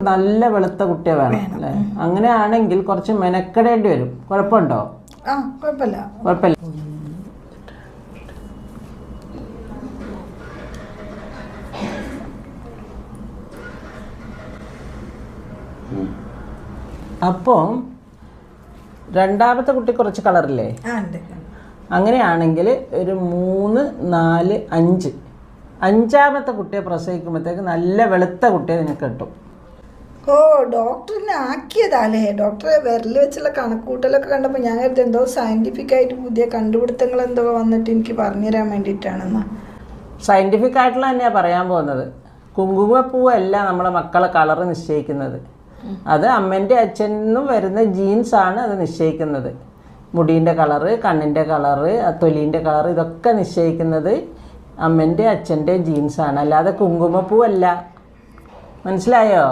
നല്ല വെളുത്ത കുട്ടിയെ വേണം അല്ലേ? അങ്ങനെയാണെങ്കിൽ കുറച്ച് മെനക്കെടേണ്ടി വരും. കുഴപ്പമുണ്ടോ? കുഴപ്പമില്ല. അപ്പോൾ രണ്ടാമത്തെ കുട്ടി കുറച്ച് കളറില്ലേ? അങ്ങനെയാണെങ്കിൽ ഒരു 3, 4, 5 അഞ്ചാമത്തെ കുട്ടിയെ പ്രസവിക്കുമ്പോഴത്തേക്ക് നല്ല വെളുത്ത കുട്ടിയെ നിനക്ക് കിട്ടും. ഓ, ഡോക്ടറിനെ ആക്കിയതാല്ലേ? ഡോക്ടറെ വിരൽ വെച്ചുള്ള കണക്കൂട്ടലൊക്കെ കണ്ടപ്പോൾ ഞാൻ കരുതി എന്തോ സയൻറ്റിഫിക് ആയിട്ട് പുതിയ കണ്ടുപിടുത്തങ്ങൾ എന്തോ വന്നിട്ട് എനിക്ക് പറഞ്ഞുതരാൻ വേണ്ടിയിട്ടാണെന്നാ. സയൻറ്റിഫിക് ആയിട്ടുള്ള തന്നെയാണ് പറയാൻ പോകുന്നത്. കുങ്കുമപ്പൂവല്ല നമ്മളെ മക്കളെ കളറ് നിശ്ചയിക്കുന്നത്. അത് അമ്മൻ്റെ അച്ഛനും വരുന്ന ജീൻസാണ് അത് നിശ്ചയിക്കുന്നത്. മുടീൻ്റെ കളറ്, കണ്ണിൻ്റെ കളറ്, തൊലീൻ്റെ കളറ്, ഇതൊക്കെ നിശ്ചയിക്കുന്നത് അമ്മൻ്റെ അച്ഛൻ്റെ ജീൻസാണ്, അല്ലാതെ കുങ്കുമപ്പൂവല്ല. മനസ്സിലായോ?